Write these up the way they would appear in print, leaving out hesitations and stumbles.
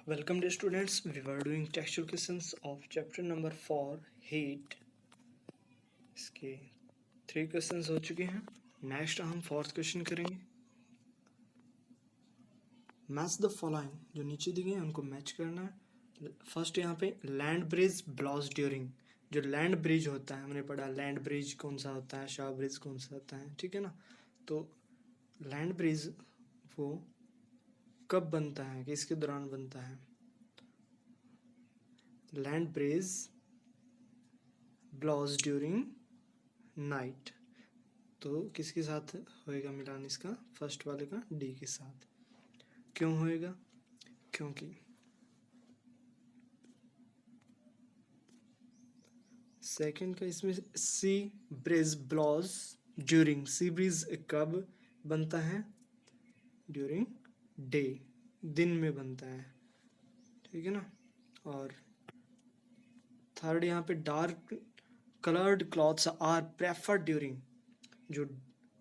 Welcome dear students, we were doing textual questions of chapter number 4 heat. इसके 3 questions हो चुके हैं. Next हम 4th क्वेश्चन करेंगे. मैच द फॉलोइंग, जो नीचे दिए हैं उनको मैच करना है. फर्स्ट यहाँ पे लैंड ब्रिज ब्लॉज ड्यूरिंग. जो लैंड ब्रिज होता है हमने पढ़ा, लैंड ब्रिज कौन सा होता है, शाह ब्रिज कौन सा होता है, ठीक है ना. तो लैंड ब्रिज वो कब बनता है, किसके दौरान बनता है. Land bridge ब्लॉज during night. तो किसके साथ होएगा मिलान इसका, फर्स्ट वाले का डी के साथ. क्यों होएगा, क्योंकि सेकंड का इसमें सी ब्रिज ब्लॉज ड्यूरिंग. सी ब्रिज कब बनता है, ड्यूरिंग डे, दिन में बनता है, ठीक है ना. और थर्ड यहाँ पे dark coloured clothes are preferred during. जो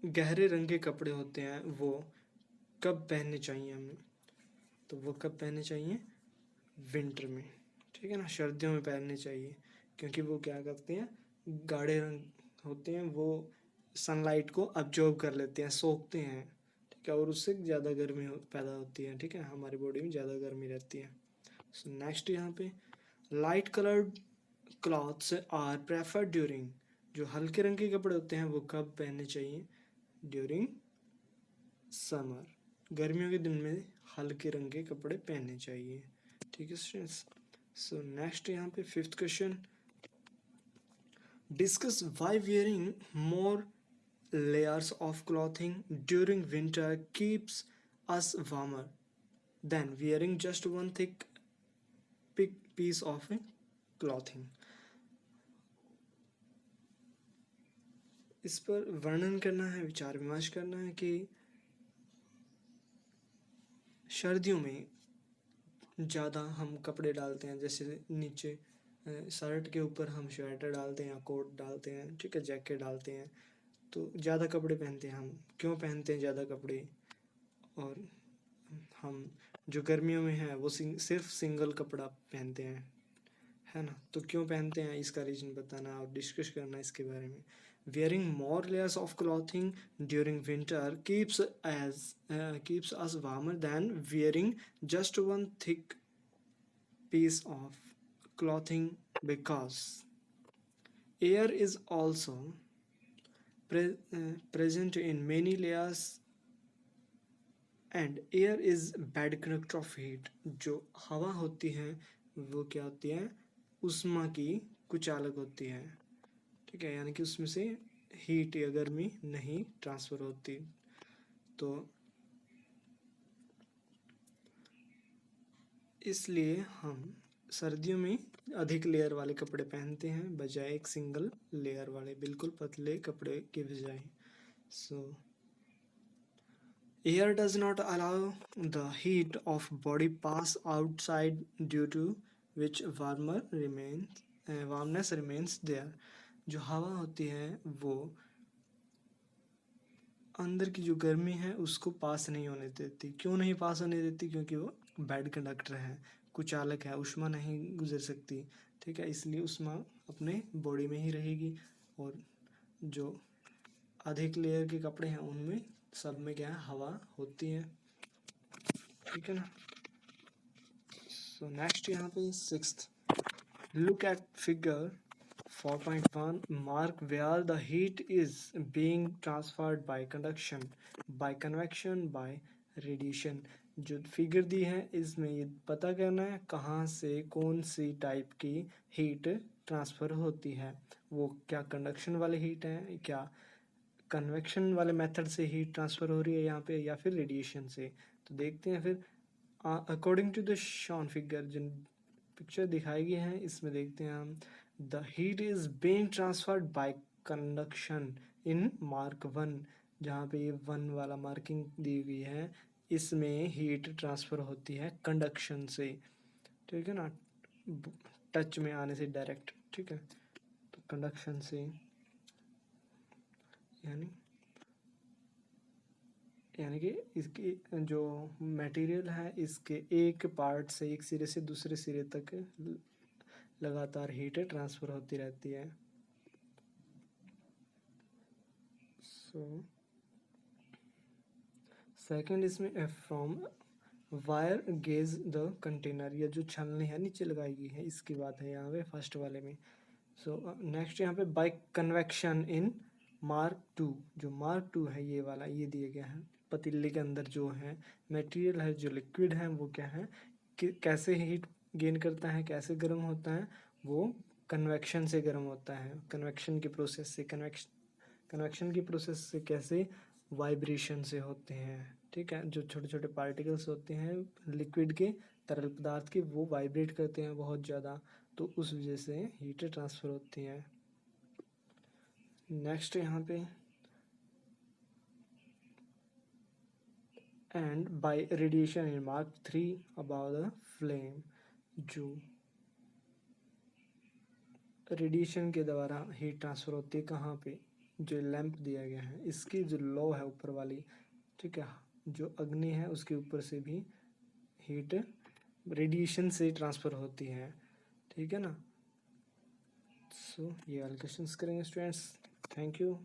गहरे रंग के कपड़े होते हैं वो कब पहनने चाहिए हमें, तो वो कब पहनने चाहिए, विंटर में, ठीक है ना, सर्दियों में पहनने चाहिए. क्योंकि वो क्या करते हैं, गाढ़े रंग होते हैं, वो सनलाइट को अब्जॉर्ब कर लेते हैं, सोखते हैं, ठीक है, और उससे ज़्यादा गर्मी पैदा होती है, ठीक है, हमारी बॉडी में ज़्यादा गर्मी रहती है. सो नेक्स्ट यहाँ पे light coloured clothes are preferred during. जो हल्के रंग के कपड़े होते हैं वो कब पहनने चाहिए, ड्यूरिंग समर. गर्मियों के दिन में हल्के रंग के कपड़े पहनने चाहिए, ठीक है स्टूडेंट्स. सो नेक्स्ट यहाँ पे 5th question, discuss why wearing more layers of clothing during winter keeps us warmer than wearing just one thick piece of clothing. इस पर वर्णन करना है, विचार विमर्श करना है कि सर्दियों में ज़्यादा हम कपड़े डालते हैं, जैसे नीचे शर्ट के ऊपर हम स्वेटर डालते हैं या कोट डालते हैं, ठीक है, जैकेट डालते हैं, तो ज़्यादा कपड़े पहनते हैं हम. क्यों पहनते हैं ज़्यादा कपड़े, और हम जो गर्मियों में है वो सिर्फ सिंगल कपड़ा पहनते हैं, है ना. तो क्यों पहनते हैं इसका रीज़न बताना और डिस्कस करना इसके बारे में. Wearing more layers of clothing during winter keeps us warmer than wearing just one thick piece of clothing because air is also present in many layers and air is bad conductor of heat. जो हवा होती है वो क्या होती है, उष्मा की कुचालक होती है, ठीक है, यानी कि उसमें से हीट या गर्मी नहीं ट्रांसफर होती. तो इसलिए हम सर्दियों में अधिक लेयर वाले कपड़े पहनते हैं बजाय एक सिंगल लेयर वाले बिल्कुल पतले कपड़े के बजाय. सो air does not allow the heat of body pass outside due to which warmness remains there. जो हवा होती है वो अंदर की जो गर्मी है उसको पास नहीं होने देती. क्यों नहीं पास होने देती, क्योंकि वो बैड कंडक्टर है, कुचालक है, उष्मा नहीं गुजर सकती, ठीक है, इसलिए उष्मा अपने बॉडी में ही रहेगी. और जो अधिक लेयर के कपड़े हैं उनमें सब में क्या है, हवा होती है, ठीक है ना. सो नेक्स्ट यहाँ पे 6th, look at figure 4.1, mark where the heat is being transferred by conduction, by convection, by radiation. जो फिगर दी है इसमें ये पता करना है कहाँ से कौन सी टाइप की हीट ट्रांसफ़र होती है. वो क्या कंडक्शन वाली हीट है, क्या कन्वेक्शन वाले मेथड से हीट ट्रांसफ़र हो रही है यहाँ पे, या फिर रेडिएशन से. तो देखते हैं फिर. According to the shown figure, जिन पिक्चर दिखाई गई है इसमें देखते हैं हम, the heat is being transferred by conduction in mark 1. जहाँ पे ये 1 वाला मार्किंग दी हुई है इसमें हीट ट्रांसफ़र होती है कंडक्शन से, ठीक है ना, टच में आने से डायरेक्ट, ठीक है, तो कंडक्शन से, यानी यानी कि इसकी जो मटेरियल है इसके एक पार्ट से, एक सिरे से दूसरे सिरे तक लगातार हीट ट्रांसफ़र होती रहती है। सो सेकंड इसमें from wire gauge the container, या जो छलनी है नीचे लगाई गई है इसकी बात है यहाँ पे फर्स्ट वाले में। सो नेक्स्ट यहाँ पे by convection in mark two, जो मार्क टू है ये वाला, ये दिया गया है पतीले के अंदर जो है मटेरियल है, जो लिक्विड है वो क्या है कि कैसे हीट गेन करता है, कैसे गर्म होता है, वो कन्वेक्शन से गर्म होता है, कन्वेक्शन की प्रोसेस से। कन्वेक्शन की प्रोसेस से कैसे, वाइब्रेशन से होते हैं, ठीक है। जो छोटे छोटे पार्टिकल्स होते हैं लिक्विड के, तरल पदार्थ के, वो वाइब्रेट करते हैं बहुत ज़्यादा, तो उस वजह से हीट ट्रांसफ़र होती है। नेक्स्ट यहाँ पे and bye radiation in mark 3 about the flame, जो रेडिएशन के द्वारा हीट ट्रांसफ़र होती है कहाँ पे, जो लैंप दिया गया है इसकी जो लो है ऊपर वाली, ठीक है, जो अग्नि है उसके ऊपर से भी हीट रेडिएशन से ट्रांसफ़र होती है, ठीक है ना। सो ये वाले क्वेश्चंस करेंगे स्टूडेंट्स। Thank you.